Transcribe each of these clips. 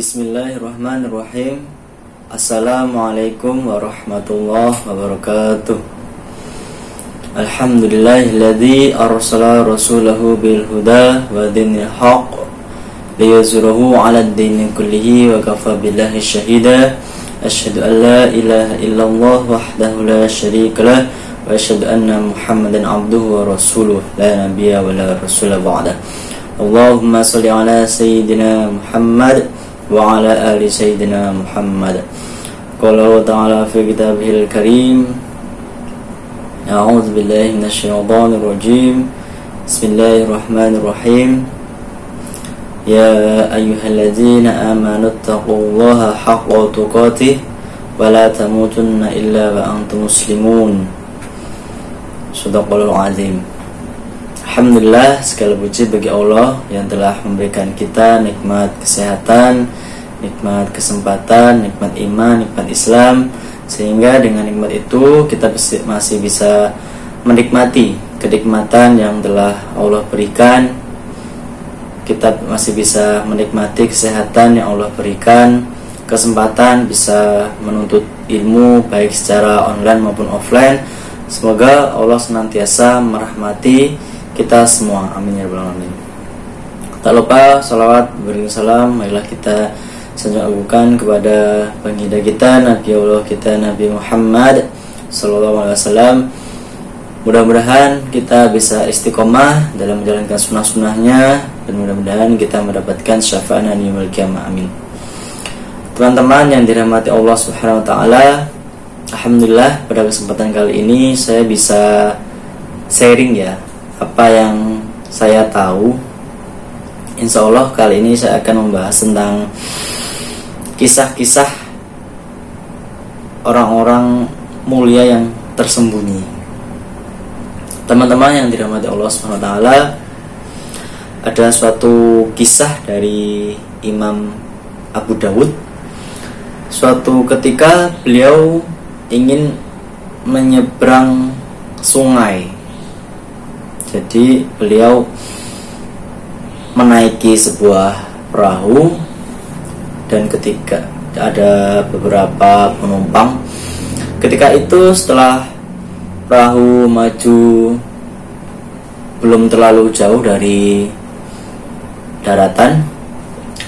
Bismillahirrahmanirrahim. Assalamualaikum warahmatullahi wabarakatuh. Alhamdulillahilladzi arsala rasulahu bil huda wa dinil haqq liyuzhirahu 'alad dini kullihi wa kafa billahi syahida. Asyhadu an la ilaha illallah wahdahu la syarikalah wa asyhadu anna Muhammadan abduhu wa rasuluh la nabiyya wa la rasula ba'da. Allahumma shalli ala sayyidina Muhammad wa ala ali sayyidina Muhammad. Qala ta'ala fi kitabihil karim. A'udzu billahi minasyaitonir rajim. Bismillahirrahmanirrahim. Ya ayyuhalladzina amanu taqullaha haqqa tuqatih wa la tamutunna illa wa antum muslimun. Shadaqallahul azim. Alhamdulillah, segala puji bagi Allah yang telah memberikan kita nikmat kesehatan, nikmat kesempatan, nikmat iman, nikmat Islam, sehingga dengan nikmat itu kita masih bisa menikmati kenikmatan yang telah Allah berikan. Kita masih bisa menikmati kesehatan yang Allah berikan, kesempatan bisa menuntut ilmu baik secara online maupun offline. Semoga Allah senantiasa merahmati kita semua, amin ya rabbal alamin. Tak lupa salawat beriring salam marilah kita sanjungkan kepada baginda kita, Nabi Allah kita, Nabi Muhammad sallallahu alaihi wasallam. Mudah-mudahan kita bisa istiqomah dalam menjalankan sunnah-sunnahnya, dan mudah-mudahan kita mendapatkan syafaatnya di yaumil qiyamah, amin. Teman-teman yang dirahmati Allah Subhanahu wa taala, alhamdulillah pada kesempatan kali ini saya bisa sharing ya apa yang saya tahu. Insya Allah kali ini saya akan membahas tentang kisah-kisah orang-orang mulia yang tersembunyi. Teman-teman yang dirahmati Allah SWT, ada suatu kisah dari Imam Abu Dawud. Suatu ketika beliau ingin menyeberang sungai. Jadi beliau menaiki sebuah perahu, dan ketika ada beberapa penumpang. Ketika itu setelah perahu maju belum terlalu jauh dari daratan,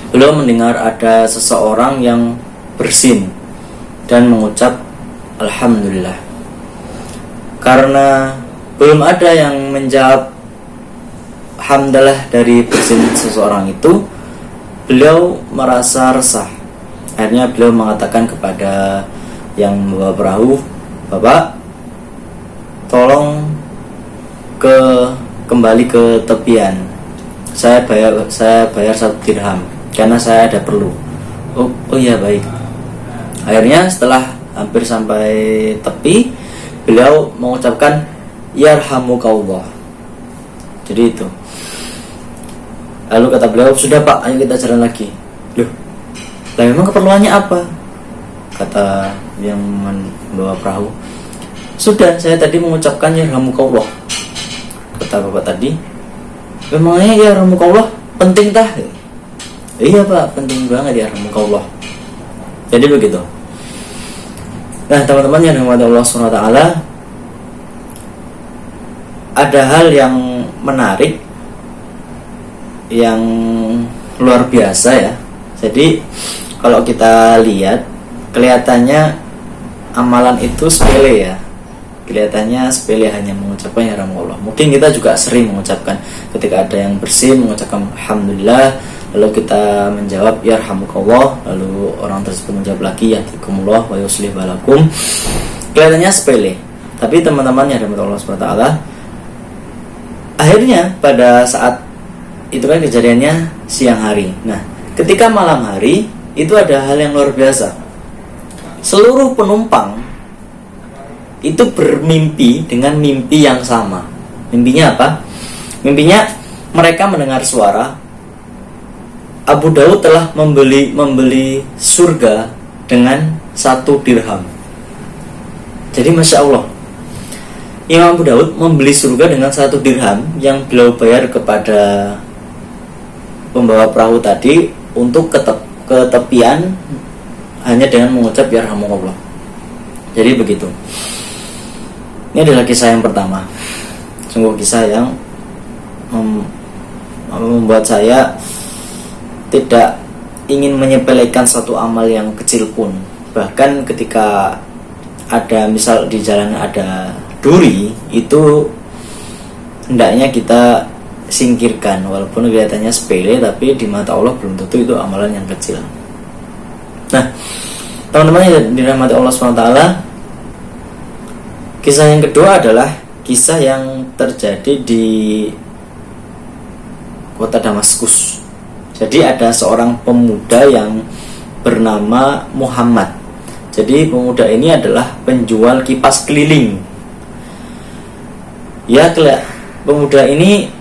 beliau mendengar ada seseorang yang bersin dan mengucap Alhamdulillah. Karena belum ada yang menjawab hamdalah dari bersin seseorang itu, beliau merasa resah. Akhirnya beliau mengatakan kepada yang membawa perahu, "Bapak, tolong kembali ke tepian. Saya bayar 1 dirham karena saya ada perlu." Oh iya, baik. Akhirnya setelah hampir sampai tepi, beliau mengucapkan Yarhamukallah. Jadi itu. Lalu kata beliau, "Sudah Pak, ayo kita jalan lagi." Loh, lah memang keperluannya apa? Kata yang membawa perahu, "Sudah, saya tadi mengucapkan Yarhamukallah." Kata bapak tadi, "Memangnya Yarhamukallah penting tah?" "Iya Pak, penting banget Yarhamukallah." Jadi begitu. Nah teman-teman yang dirahmati Allah SWT, ada hal yang menarik, yang luar biasa ya. Jadi kalau kita lihat, kelihatannya amalan itu sepele ya. Kelihatannya sepele, hanya mengucapkan Yarhamukallah. Mungkin kita juga sering mengucapkan ketika ada yang bersin, mengucapkan Alhamdulillah, lalu kita menjawab Yarhamukallah, lalu orang tersebut menjawab lagi Yahdikumullah wa yuslih balakum. Kelihatannya sepele, tapi teman-teman yang dirahmati Allah SWT, akhirnya pada saat itu kan kejadiannya siang hari. Nah, ketika malam hari itu ada hal yang luar biasa. Seluruh penumpang itu bermimpi dengan mimpi yang sama. Mimpinya apa? Mimpinya mereka mendengar suara Abu Dawud telah membeli surga dengan 1 dirham. Jadi Masya Allah, Imam Abu Dawud membeli surga dengan 1 dirham yang beliau bayar kepada pembawa perahu tadi untuk ke tepian hanya dengan mengucap yarhamukallah. Jadi begitu. Ini adalah kisah yang pertama. Sungguh kisah yang membuat saya tidak ingin menyepelekan satu amal yang kecil pun. Bahkan ketika ada misal di jalan ada duri, itu hendaknya kita singkirkan, walaupun kelihatannya sepele, tapi di mata Allah belum tentu itu amalan yang kecil. Nah, teman-teman yang dirahmati Allah SWT, kisah yang kedua adalah kisah yang terjadi di kota Damaskus. Jadi ada seorang pemuda yang bernama Muhammad. Jadi pemuda ini adalah penjual kipas keliling. Ya, pemuda ini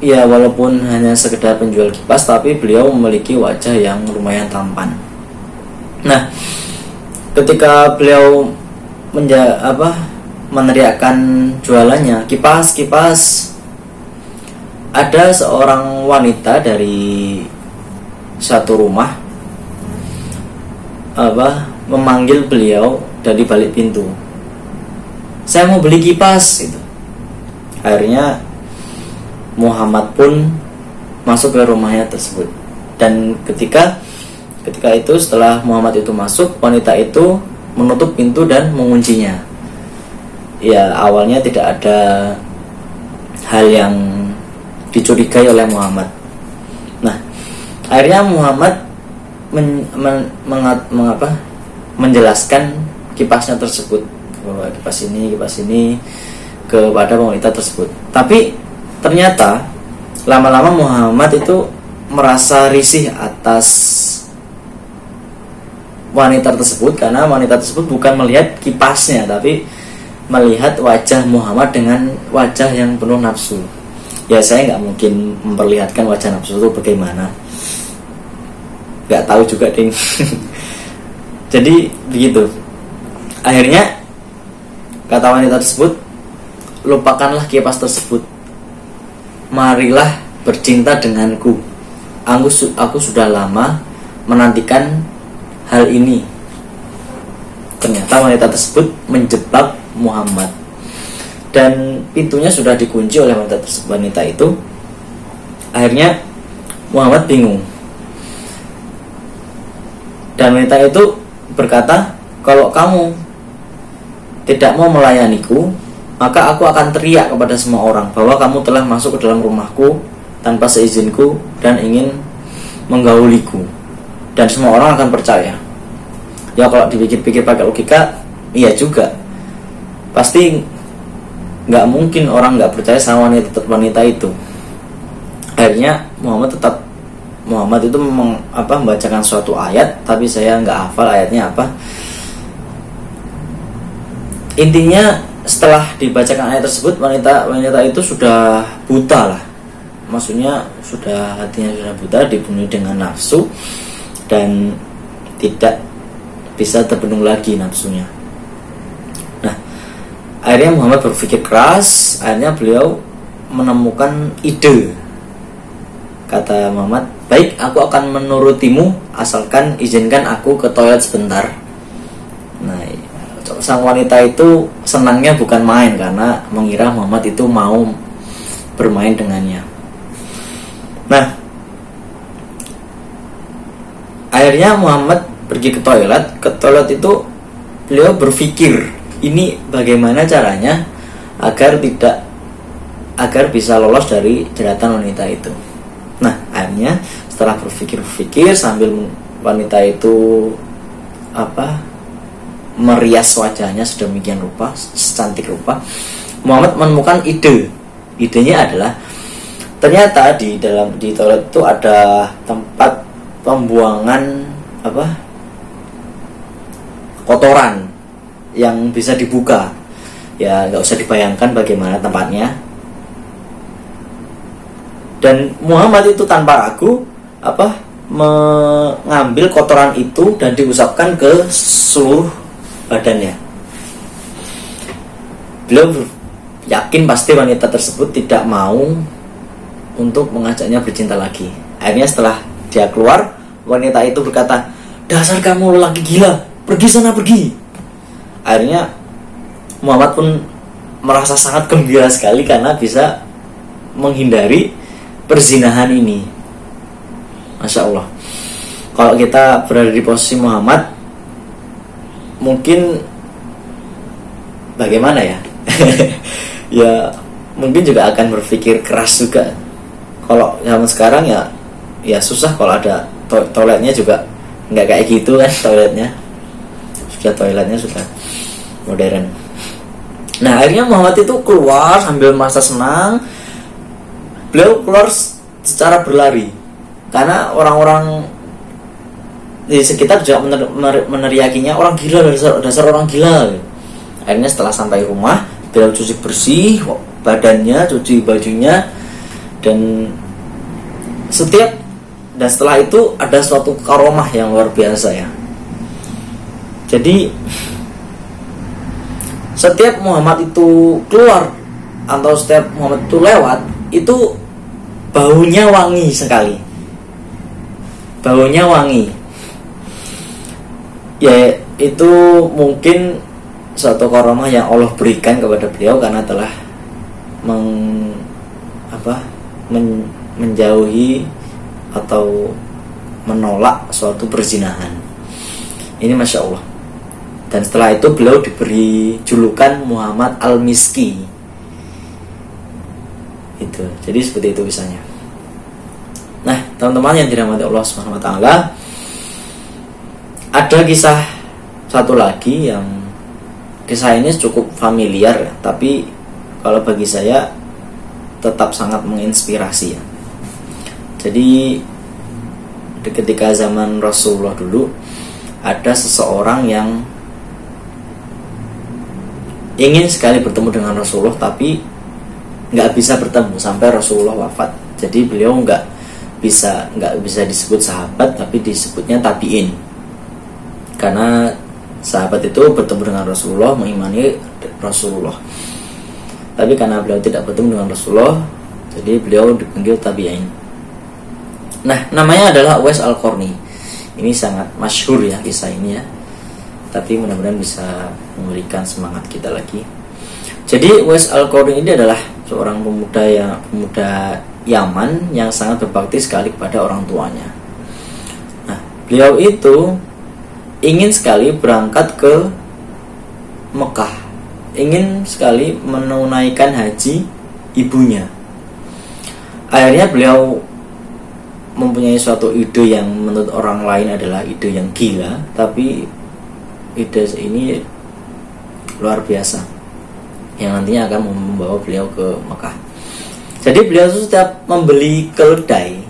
ya walaupun hanya sekedar penjual kipas, tapi beliau memiliki wajah yang lumayan tampan. Nah, ketika beliau meneriakkan jualannya kipas, ada seorang wanita dari satu rumah memanggil beliau dari balik pintu. Saya mau beli kipas itu. Akhirnya Muhammad pun masuk ke rumahnya tersebut. Dan ketika itu setelah Muhammad itu masuk, wanita itu menutup pintu dan menguncinya. Ya, awalnya tidak ada hal yang dicurigai oleh Muhammad. Nah, akhirnya Muhammad menjelaskan kipasnya tersebut, bahwa kipas ini kepada wanita tersebut. Tapi ternyata lama-lama Muhammad itu merasa risih atas wanita tersebut, karena wanita tersebut bukan melihat kipasnya, tapi melihat wajah Muhammad dengan wajah yang penuh nafsu. Ya, saya nggak mungkin memperlihatkan wajah nafsu itu bagaimana, nggak tahu juga ding. Jadi begitu. Akhirnya kata wanita tersebut, lupakanlah kipas tersebut, marilah bercinta denganku. Aku sudah lama menantikan hal ini. Ternyata wanita tersebut menjebak Muhammad, dan pintunya sudah dikunci oleh wanita itu. Akhirnya Muhammad bingung, dan wanita itu berkata, kalau kamu tidak mau melayaniku, maka aku akan teriak kepada semua orang bahwa kamu telah masuk ke dalam rumahku tanpa seizinku dan ingin menggauliku, dan semua orang akan percaya. Ya, kalau dipikir-pikir pakai logika, iya juga, pasti nggak mungkin orang nggak percaya sama wanita itu. Akhirnya Muhammad itu membacakan suatu ayat, tapi saya nggak hafal ayatnya apa. Intinya setelah dibacakan ayat tersebut, wanita itu sudah buta lah, maksudnya hatinya sudah buta, dibunuh dengan nafsu dan tidak bisa terbendung lagi nafsunya. Nah, akhirnya Muhammad berpikir keras. Akhirnya beliau menemukan ide. Kata Muhammad, baik, aku akan menurutimu asalkan izinkan aku ke toilet sebentar. Nah, sang wanita itu senangnya bukan main, karena mengira Muhammad itu mau bermain dengannya. Nah, akhirnya Muhammad pergi ke toilet. Ke toilet itu beliau berpikir, ini bagaimana caranya agar bisa lolos dari jeratan wanita itu. Nah, akhirnya setelah berpikir sambil wanita itu merias wajahnya sedemikian rupa, secantik rupa, Muhammad menemukan ide. Idenya adalah, ternyata di toilet itu ada tempat pembuangan kotoran yang bisa dibuka. Ya, nggak usah dibayangkan bagaimana tempatnya. Dan Muhammad itu tanpa ragu mengambil kotoran itu dan diusapkan ke seluruh badannya. Beliau yakin pasti wanita tersebut tidak mau untuk mengajaknya bercinta lagi. Akhirnya setelah dia keluar, wanita itu berkata, dasar kamu lelaki gila, pergi sana pergi. Akhirnya Muhammad pun merasa sangat gembira sekali karena bisa menghindari perzinahan ini. Masya Allah. Kalau kita berada di posisi Muhammad, mungkin bagaimana ya? Ya mungkin juga akan berpikir keras juga. Kalau zaman sekarang ya susah kalau ada toiletnya juga nggak kayak gitu kan toiletnya. Toiletnya sudah modern. Nah akhirnya Muhammad itu keluar sambil merasa senang. Beliau keluar secara berlari karena orang-orang di sekitar juga meneriakinya, orang gila, dasar orang gila. Akhirnya setelah sampai rumah, beliau cuci bersih badannya, cuci bajunya, dan setelah itu ada suatu karomah yang luar biasa ya. Jadi setiap Muhammad itu keluar atau setiap Muhammad itu lewat, itu baunya wangi sekali. Baunya wangi. Ya itu mungkin suatu karomah yang Allah berikan kepada beliau karena telah menjauhi atau menolak suatu perzinahan. Ini Masya Allah. Dan setelah itu beliau diberi julukan Muhammad Al-Miski. Itu. Jadi seperti itu kisahnya. Nah, teman-teman yang dirahmati Allah Subhanahu wa taala, ada kisah satu lagi yang kisah ini cukup familiar, tapi kalau bagi saya tetap sangat menginspirasi ya. Jadi ketika zaman Rasulullah dulu, ada seseorang yang ingin sekali bertemu dengan Rasulullah, tapi nggak bisa bertemu sampai Rasulullah wafat. Jadi beliau nggak bisa disebut sahabat, tapi disebutnya tabiin, karena sahabat itu bertemu dengan Rasulullah, mengimani Rasulullah. Tapi karena beliau tidak bertemu dengan Rasulullah, jadi beliau dipanggil tabiin. Nah, namanya adalah Uwais Al-Qarni. Ini sangat masyhur ya kisah ini ya. Tapi mudah-mudahan bisa memberikan semangat kita lagi. Jadi Uwais Al-Qarni ini adalah seorang pemuda Yaman yang sangat berbakti sekali kepada orang tuanya. Nah, beliau itu ingin sekali berangkat ke Mekah, ingin sekali menunaikan haji ibunya. Akhirnya beliau mempunyai suatu ide yang menurut orang lain adalah ide yang gila, tapi ide ini luar biasa yang nantinya akan membawa beliau ke Mekah. Jadi beliau setiap membeli keledai,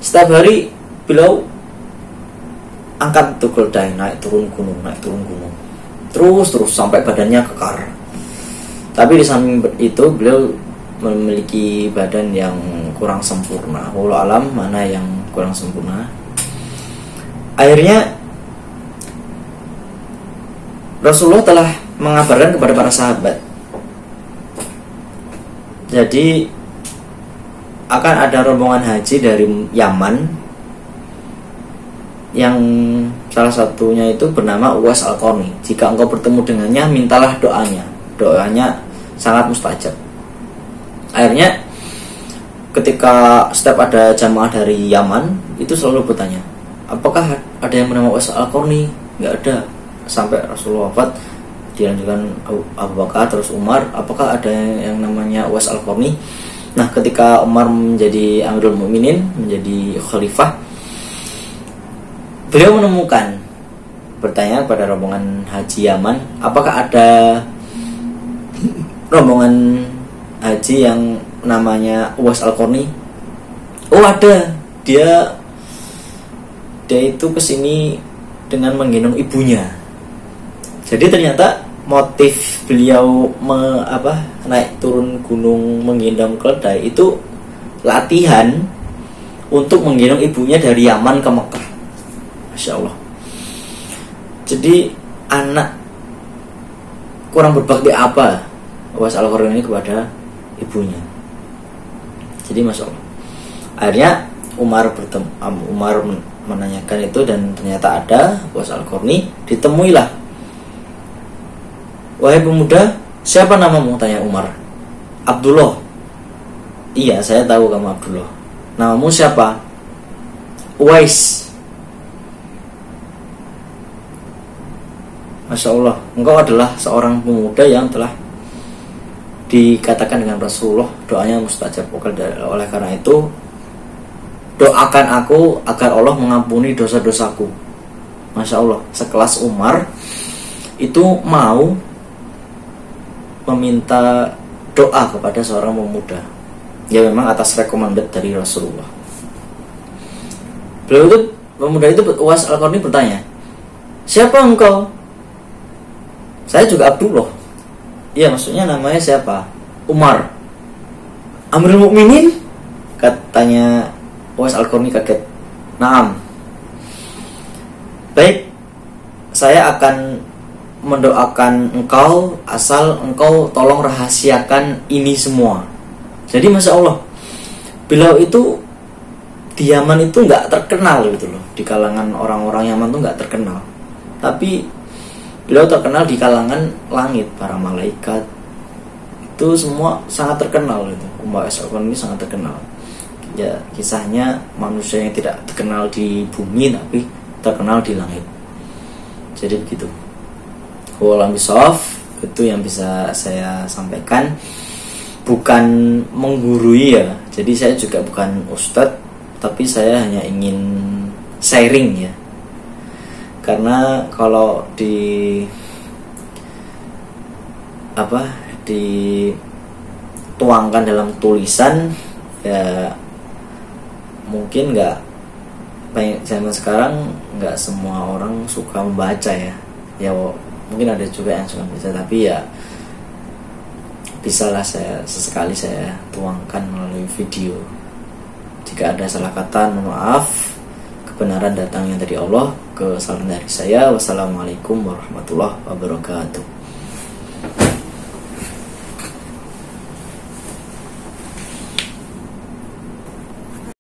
setiap hari beliau angkat tuh keledai, naik turun gunung, terus sampai badannya kekar. Tapi di samping itu beliau memiliki badan yang kurang sempurna. Wallahu alam mana yang kurang sempurna. Akhirnya Rasulullah telah mengabarkan kepada para sahabat, jadi akan ada rombongan haji dari Yaman yang salah satunya itu bernama Uwais Al-Qarni. Jika engkau bertemu dengannya, mintalah doanya sangat mustajab. Akhirnya ketika setiap ada jamaah dari Yaman itu selalu bertanya, apakah ada yang bernama Uwais Al-Qarni? Nggak ada. Sampai Rasulullah wafat, dilanjutkan Abu Bakar, terus Umar, apakah ada yang namanya Uwais Al-Qarni? Nah, ketika Umar menjadi Amirul Mukminin, menjadi khalifah, beliau menemukan, bertanya kepada rombongan haji Yaman, apakah ada rombongan haji yang namanya Uwais Al-Qarni? Oh, ada. Dia itu kesini dengan menggendong ibunya. Jadi ternyata motif beliau naik turun gunung menggendong keledai itu latihan untuk menggendong ibunya dari Yaman ke Mekah. Masya Allah. Jadi anak kurang berbakti apa Uwais Al-Qarni ini kepada ibunya. Jadi Masya Allah. Akhirnya Umar menanyakan itu, dan ternyata ada Uwais Al-Qarni. Ditemuilah, "Wahai pemuda, siapa namamu?" tanya Umar. "Abdullah." "Iya, saya tahu kamu Abdullah. Namamu siapa?" "Uwais." "Masya Allah, engkau adalah seorang pemuda yang telah dikatakan dengan Rasulullah doanya mustajab. Oleh karena itu, doakan aku agar Allah mengampuni dosa-dosaku." Masya Allah, sekelas Umar itu mau meminta doa kepada seorang pemuda. Ya memang atas recommended dari Rasulullah. Pemuda itu Uwais Al-Qarni bertanya, "Siapa engkau?" "Saya juga Abdullah." "Iya, maksudnya namanya siapa?" "Umar." "Amirul Mukminin?" katanya Uwais Al-Qarni kaget. "Naam." "Baik, saya akan mendoakan engkau asal engkau tolong rahasiakan ini semua." Jadi Masya Allah, beliau itu di Yaman itu nggak terkenal gitu loh, di kalangan orang-orang Yaman itu nggak terkenal, tapi beliau terkenal di kalangan langit, para malaikat itu semua sangat terkenal itu. Uwais Al-Qarni ini sangat terkenal. Ya, kisahnya manusia yang tidak terkenal di bumi tapi terkenal di langit. Jadi begitu. Wallahu a'lam, itu yang bisa saya sampaikan. Bukan menggurui ya. Jadi saya juga bukan ustadz, tapi saya hanya ingin sharing ya. Karena kalau dituangkan dalam tulisan ya mungkin nggak, zaman sekarang nggak semua orang suka membaca ya. Ya mungkin ada juga yang suka membaca, tapi ya bisalah sesekali saya tuangkan melalui video. Jika ada salah kata, mohon maaf. Kebenaran datangnya dari Allah, kesalahan dari saya. Wassalamualaikum warahmatullahi wabarakatuh.